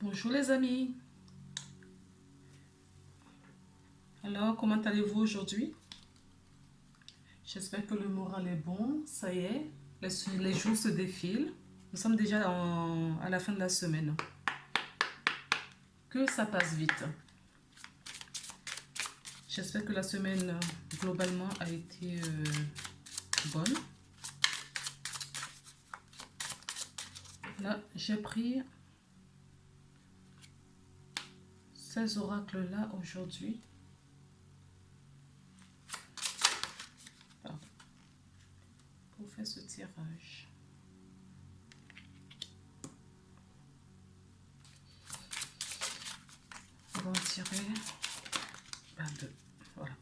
Bonjour les amis. Alors, comment allez-vous aujourd'hui? J'espère que le moral est bon. Ça y est, les jours se défilent. Nous sommes déjà à la fin de la semaine. Que ça passe vite. J'espère que la semaine, globalement, a été bonne. Là, j'ai pris 16 oracles là aujourd'hui. Pour faire ce tirage. On va en tirer 22. Voilà.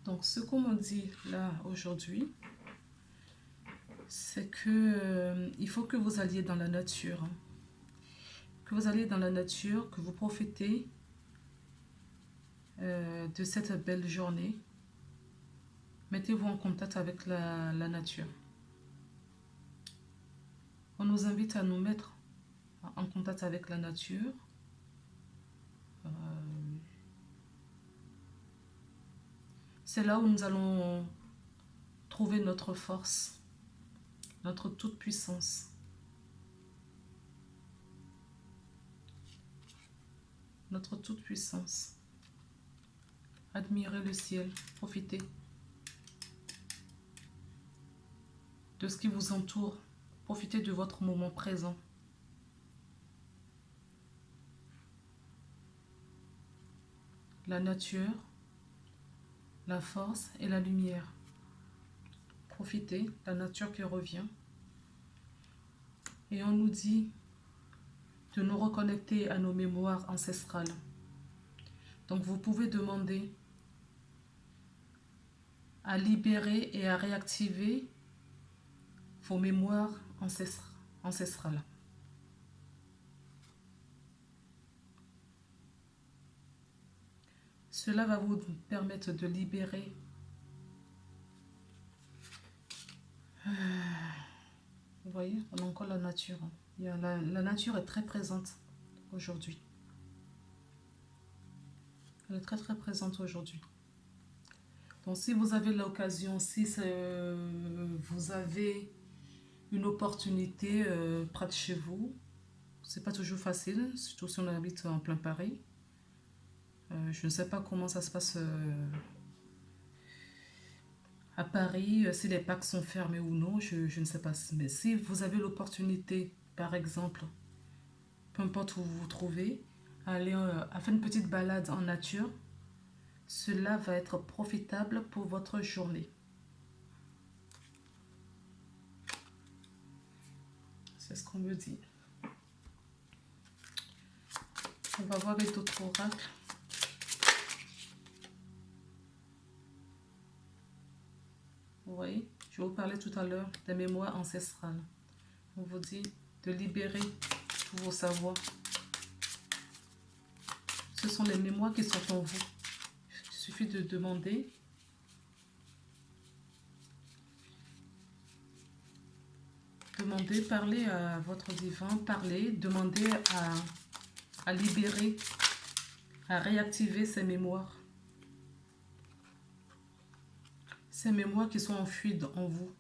Donc, ce qu'on me dit là aujourd'hui, c'est que il faut que vous alliez dans la nature. Que vous alliez dans la nature, que vous profitez de cette belle journée. Mettez-vous en contact avec la nature. On nous invite à nous mettre en contact avec la nature. C'est là où nous allons trouver notre force, notre toute puissance. Notre toute puissance. Admirez le ciel, profitez de ce qui vous entoure, profitez de votre moment présent. La nature, la force et la lumière. Profitez, la nature qui revient. Et on nous dit de nous reconnecter à nos mémoires ancestrales. Donc vous pouvez demander à libérer et à réactiver vos mémoires ancestrales. Cela va vous permettre de libérer vous voyez, on a encore la nature. La nature est très présente aujourd'hui. Elle est très très présente aujourd'hui. Donc si vous avez l'occasion, si vous avez une opportunité près de chez vous, c'est pas toujours facile, surtout si on habite en plein Paris. Je ne sais pas comment ça se passe à Paris, si les parcs sont fermés ou non, je ne sais pas. Mais si vous avez l'opportunité, par exemple, peu importe où vous vous trouvez, aller à faire une petite balade en nature, cela va être profitable pour votre journée. C'est ce qu'on me dit. On va voir avec d'autres oracles. Vous voyez, je vous parlais tout à l'heure des mémoires ancestrales. On vous dit de libérer tous vos savoirs. Ce sont les mémoires qui sont en vous. Il suffit de demander. Demandez, parlez à votre divin, parlez, demandez à libérer, à réactiver ces mémoires. Ces mémoires qui sont enfuies en vous,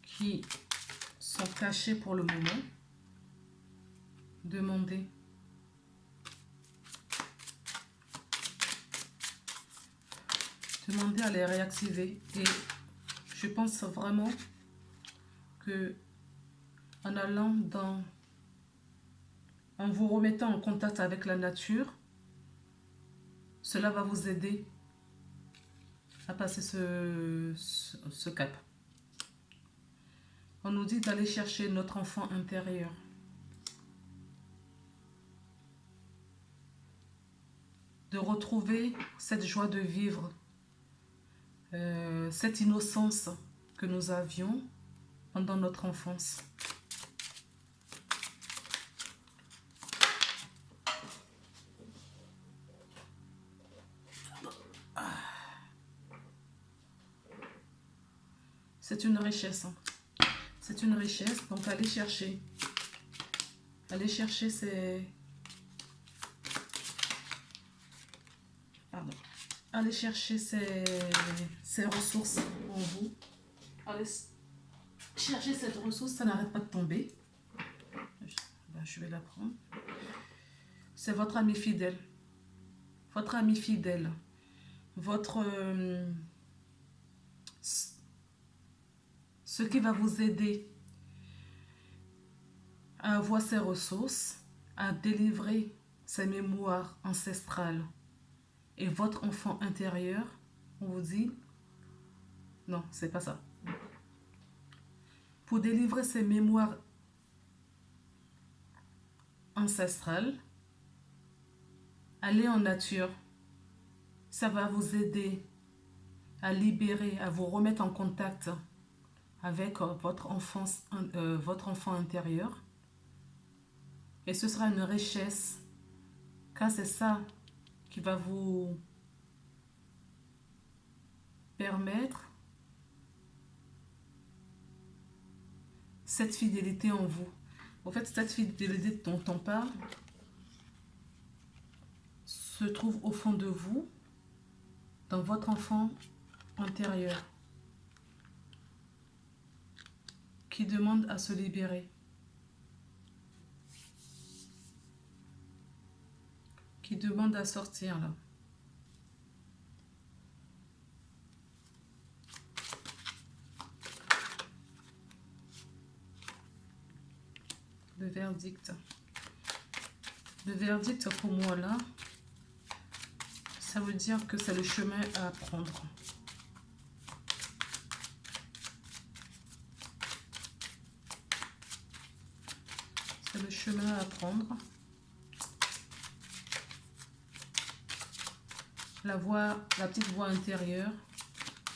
qui sont cachées pour le moment. Demandez. Demandez à les réactiver. Et je pense vraiment que en allant en vous remettant en contact avec la nature, cela va vous aider à passer ce cap. On nous dit d'aller chercher notre enfant intérieur. De retrouver cette joie de vivre, cette innocence que nous avions pendant notre enfance. C'est une richesse. C'est une richesse. Donc, allez chercher. Allez chercher ces... Pardon. Allez chercher ces ressources en vous. Allez chercher cette ressource. Ça n'arrête pas de tomber. Je vais la prendre. C'est votre ami fidèle. Votre ami fidèle. Votre... ce qui va vous aider à avoir ces ressources, à délivrer ces mémoires ancestrales et votre enfant intérieur, on vous dit, non, c'est pas ça. Pour délivrer ces mémoires ancestrales, allez en nature. Ça va vous aider à libérer, à vous remettre en contact avec votre enfant intérieur. Et ce sera une richesse, car c'est ça qui va vous permettre cette fidélité en vous. En fait, cette fidélité dont on parle se trouve au fond de vous, dans votre enfant intérieur, qui demande à se libérer, qui demande à sortir là. Le verdict. Le verdict pour moi là, ça veut dire que c'est le chemin à prendre. C'est le chemin à prendre. La petite voix intérieure,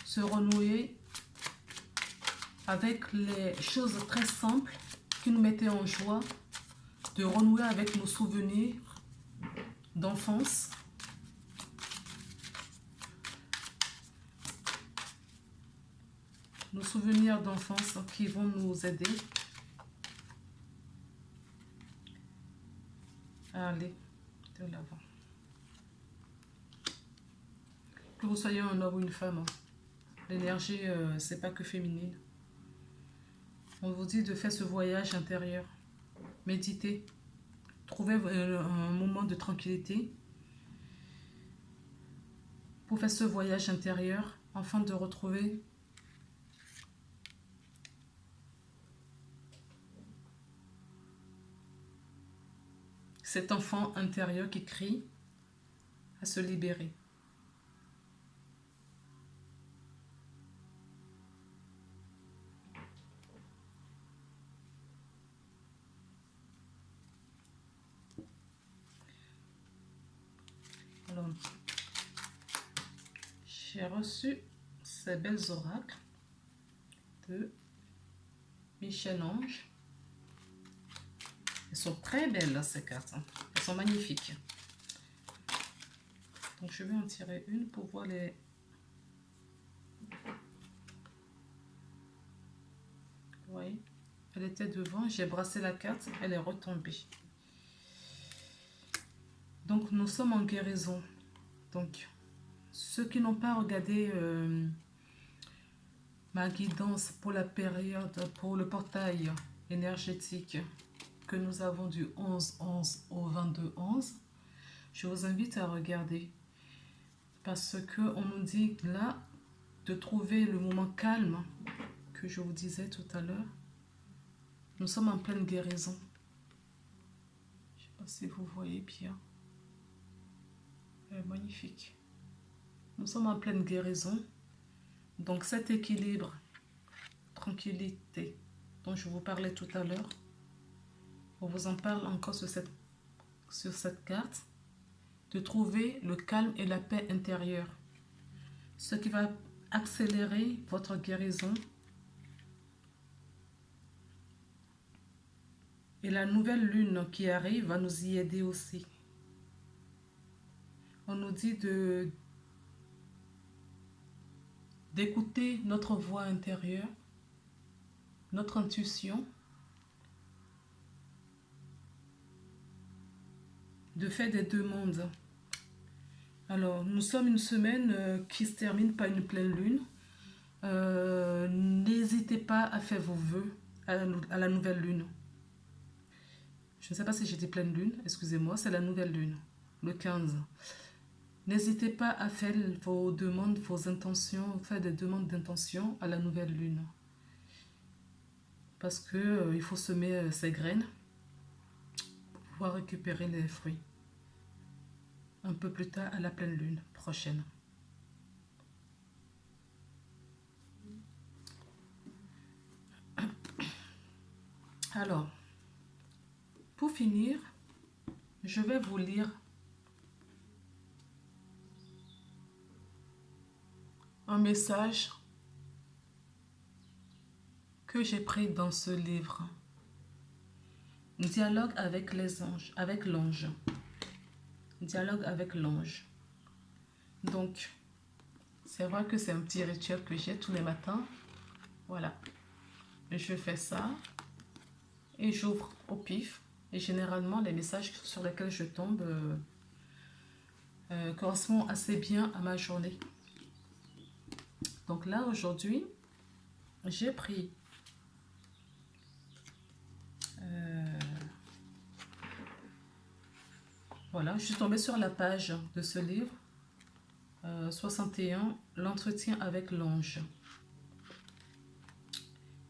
se renouer avec les choses très simples qui nous mettaient en joie, de renouer avec nos souvenirs d'enfance. Nos souvenirs d'enfance qui vont nous aider à aller de l'avant. Que vous soyez un homme ou une femme, l'énergie, c'est pas que féminine. On vous dit de faire ce voyage intérieur. Méditez. Trouvez un moment de tranquillité pour faire ce voyage intérieur afin de retrouver cet enfant intérieur qui crie à se libérer. Alors, j'ai reçu ces belles oracles de Michel-Ange. Elles sont très belles, ces cartes. Elles sont magnifiques. Donc, je vais en tirer une pour voir les... Oui, elle était devant. J'ai brassé la carte. Elle est retombée. Donc, nous sommes en guérison. Donc, ceux qui n'ont pas regardé ma guidance pour la période, pour le portail énergétique que nous avons du 11-11 au 22-11, je vous invite à regarder. Parce qu'on nous dit là de trouver le moment calme que je vous disais tout à l'heure. Nous sommes en pleine guérison. Je ne sais pas si vous voyez bien. Elle est magnifique. Nous sommes en pleine guérison. Donc cet équilibre, tranquillité dont je vous parlais tout à l'heure, on vous en parle encore sur cette carte, de trouver le calme et la paix intérieure. Ce qui va accélérer votre guérison. Et la nouvelle lune qui arrive va nous y aider aussi. On nous dit d'écouter notre voix intérieure, notre intuition de faire des demandes. Alors, nous sommes une semaine qui se termine par une pleine lune. N'hésitez pas à faire vos vœux à la nouvelle lune. Je ne sais pas si j'ai dit pleine lune, excusez-moi, c'est la nouvelle lune, le 15. N'hésitez pas à faire vos demandes, vos intentions, faire des demandes d'intention à la nouvelle lune. Parce que il faut semer ses graines pour pouvoir récupérer les fruits. Un peu plus tard à la pleine lune prochaine. Alors, pour finir, je vais vous lire un message que j'ai pris dans ce livre. Dialogue avec les anges, avec l'ange. Dialogue avec l'ange. Donc, c'est vrai que c'est un petit rituel que j'ai tous les matins. Voilà. Je fais ça et j'ouvre au pif. Et généralement, les messages sur lesquels je tombe correspondent assez bien à ma journée. Donc là, aujourd'hui, j'ai pris voilà, je suis tombée sur la page de ce livre, 61, l'entretien avec l'ange.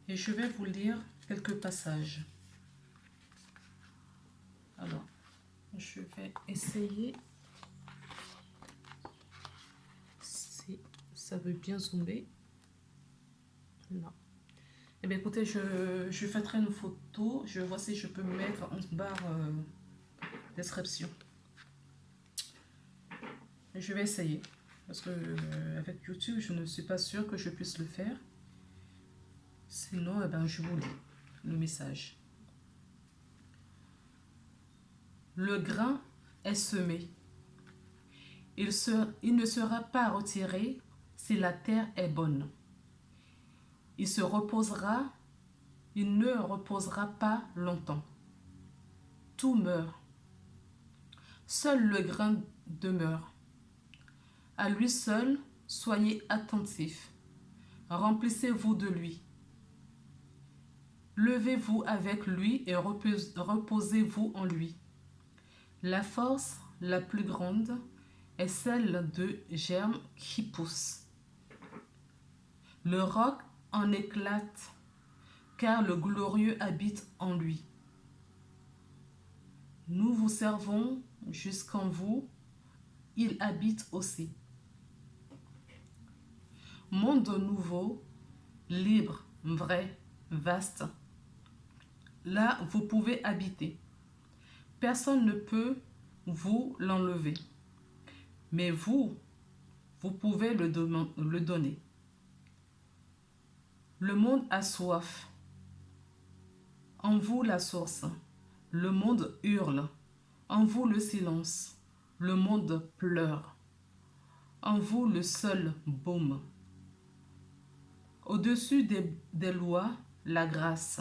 Et je vais vous lire quelques passages. Alors, je vais essayer, si ça veut bien zoomer. Non. Eh bien, écoutez, je ferai une photo. Je vois si je peux me mettre en barre description. Je vais essayer. Parce que avec YouTube, je ne suis pas sûre que je puisse le faire. Sinon, eh ben, je vous lis le message. Le grain est semé. Il ne sera pas retiré si la terre est bonne. Il ne reposera pas longtemps. Tout meurt. Seul le grain demeure. À lui seul, soyez attentifs. Remplissez-vous de lui. Levez-vous avec lui et reposez-vous en lui. La force la plus grande est celle de germes qui poussent. Le roc en éclate, car le glorieux habite en lui. Nous vous servons jusqu'en vous, il habite aussi. Monde nouveau, libre, vrai, vaste. Là, vous pouvez habiter. Personne ne peut vous l'enlever. Mais vous pouvez le donner. Le monde a soif. En vous la source. Le monde hurle. En vous le silence. Le monde pleure. En vous le seul baume. Au-dessus des lois, la grâce.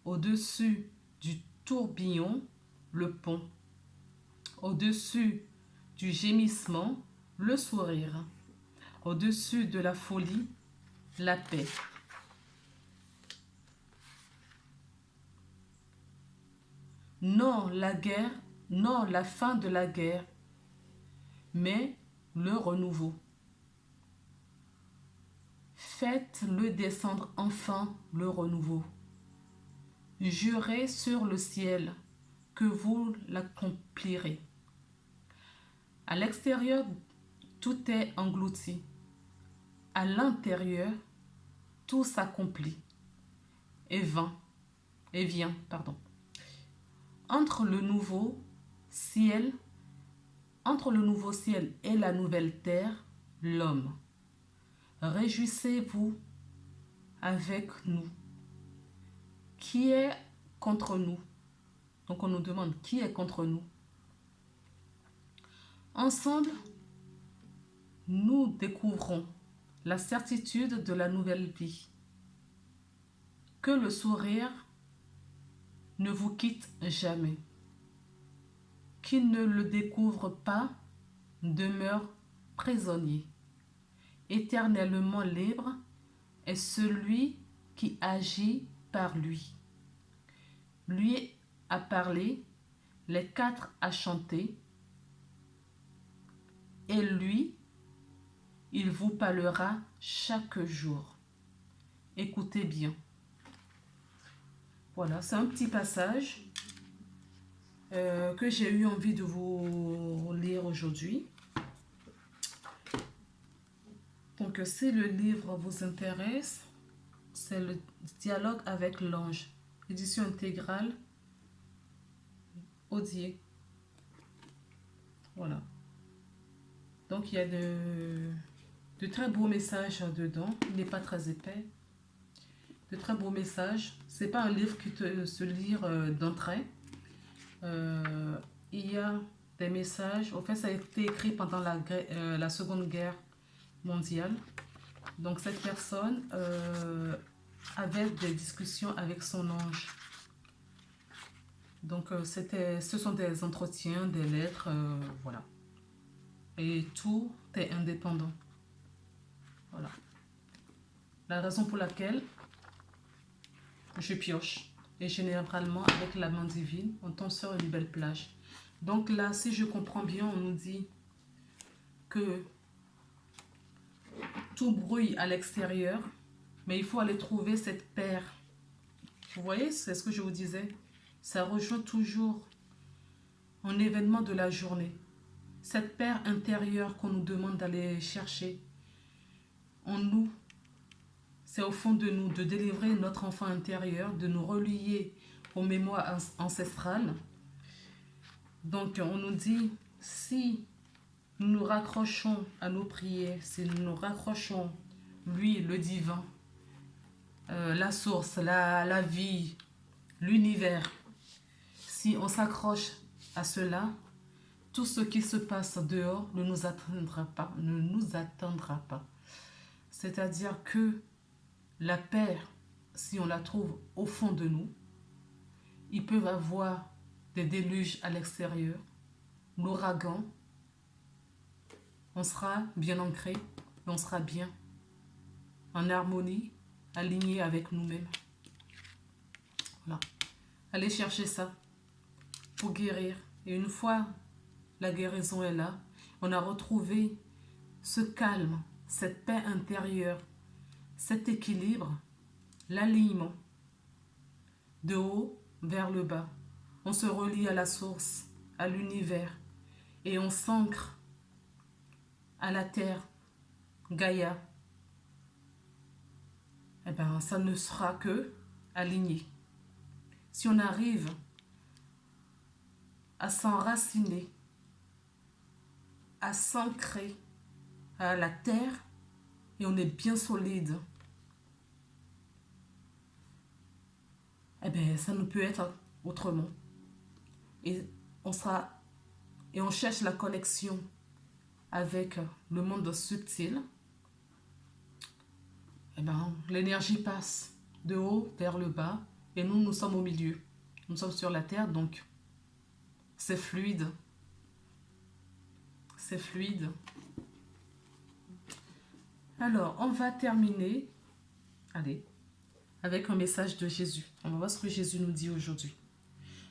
Au-dessus du tourbillon, le pont. Au-dessus du gémissement, le sourire. Au-dessus de la folie, la paix. Non, la guerre, non, la fin de la guerre, mais le renouveau. Faites-le descendre enfin le renouveau. Jurez sur le ciel que vous l'accomplirez. À l'extérieur, tout est englouti. À l'intérieur, tout s'accomplit et vient. Entre le nouveau ciel et la nouvelle terre, l'homme. Réjouissez-vous avec nous. Qui est contre nous? Donc on nous demande qui est contre nous. Ensemble, nous découvrons la certitude de la nouvelle vie. Que le sourire ne vous quitte jamais. Qui ne le découvre pas demeure prisonnier. Éternellement libre est celui qui agit par lui. Lui a parlé, les quatre a chanté, et lui, il vous parlera chaque jour. Écoutez bien. Voilà, c'est un petit passage que j'ai eu envie de vous lire aujourd'hui. Donc, si le livre vous intéresse, c'est le dialogue avec l'ange, édition intégrale, Odier. Voilà. Donc, il y a de très beaux messages dedans. Il n'est pas très épais. De très beaux messages. C'est pas un livre qui te se lire d'entrée. Il y a des messages. En fait, ça a été écrit pendant la Seconde Guerre mondiale. Donc, cette personne avait des discussions avec son ange. Donc, ce sont des entretiens, des lettres, voilà. Et tout est indépendant. Voilà. La raison pour laquelle je pioche. Et généralement, avec la main divine, on tombe sur une belle plage. Donc là, si je comprends bien, on nous dit que tout brouille à l'extérieur, mais il faut aller trouver cette paire. Vous voyez, c'est ce que je vous disais. Ça rejoint toujours un événement de la journée. Cette paire intérieure qu'on nous demande d'aller chercher en nous, c'est au fond de nous, de délivrer notre enfant intérieur, de nous relier aux mémoires ancestrales. Donc on nous dit, si nous nous raccrochons à nos prières, si nous nous raccrochons, lui, le divin, la source, la vie, l'univers, si on s'accroche à cela, tout ce qui se passe dehors ne nous atteindra pas. C'est-à-dire que la paix, si on la trouve au fond de nous, ils peuvent avoir des déluges à l'extérieur, l'ouragan, on sera bien ancré, et on sera bien en harmonie, aligné avec nous-mêmes. Voilà. Allez chercher ça pour guérir. Et une fois la guérison est là, on a retrouvé ce calme, cette paix intérieure, cet équilibre, l'alignement, de haut vers le bas. On se relie à la source, à l'univers, et on s'ancre à la terre, Gaïa. Eh bien, ça ne sera que aligné. Si on arrive à s'enraciner, à s'ancrer à la terre, et on est bien solide, eh bien, ça ne peut être autrement. Et on cherche la connexion avec le monde subtil. Eh bien, l'énergie passe de haut vers le bas et nous sommes au milieu. Nous sommes sur la terre, donc c'est fluide. C'est fluide. Alors, on va terminer, allez, avec un message de Jésus. On va voir ce que Jésus nous dit aujourd'hui.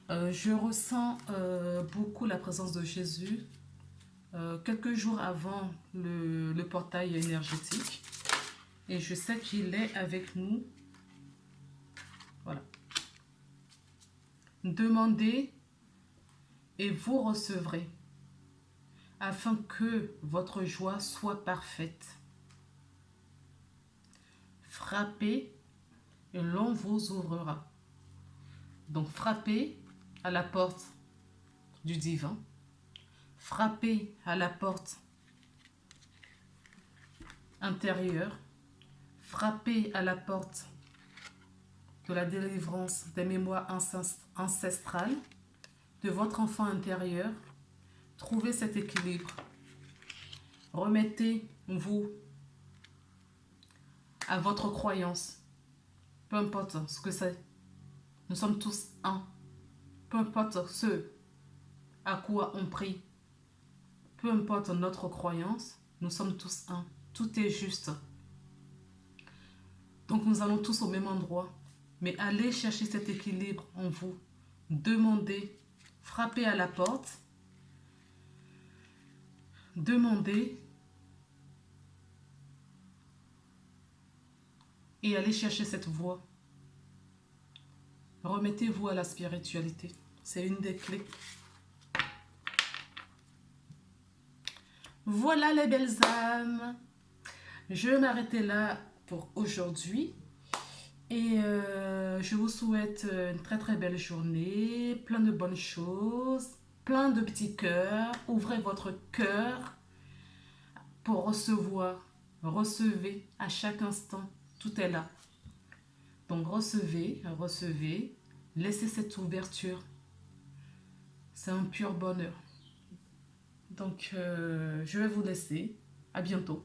Je ressens beaucoup la présence de Jésus quelques jours avant le portail énergétique. Et je sais qu'il est avec nous. Voilà. Demandez et vous recevrez, afin que votre joie soit parfaite. Frappez et l'on vous ouvrira. Donc frappez à la porte du divin. Frappez à la porte intérieure. Frappez à la porte de la délivrance des mémoires ancestrales de votre enfant intérieur. Trouvez cet équilibre. Remettez-vous à votre croyance. peu importe ce que c'est. Nous sommes tous un. Peu importe ce à quoi on prie, peu importe notre croyance, nous sommes tous un. Tout est juste. Donc nous allons tous au même endroit. Mais allez chercher cet équilibre en vous. Demandez, frappez à la porte, demandez et allez chercher cette voie. Remettez-vous à la spiritualité. C'est une des clés. Voilà les belles âmes. Je vais m'arrêter là pour aujourd'hui. Et je vous souhaite une très très belle journée, plein de bonnes choses, plein de petits cœurs. Ouvrez votre cœur pour recevoir. Recevez à chaque instant. Tout est là. Donc recevez, recevez. Laissez cette ouverture. C'est un pur bonheur. Donc je vais vous laisser. À bientôt.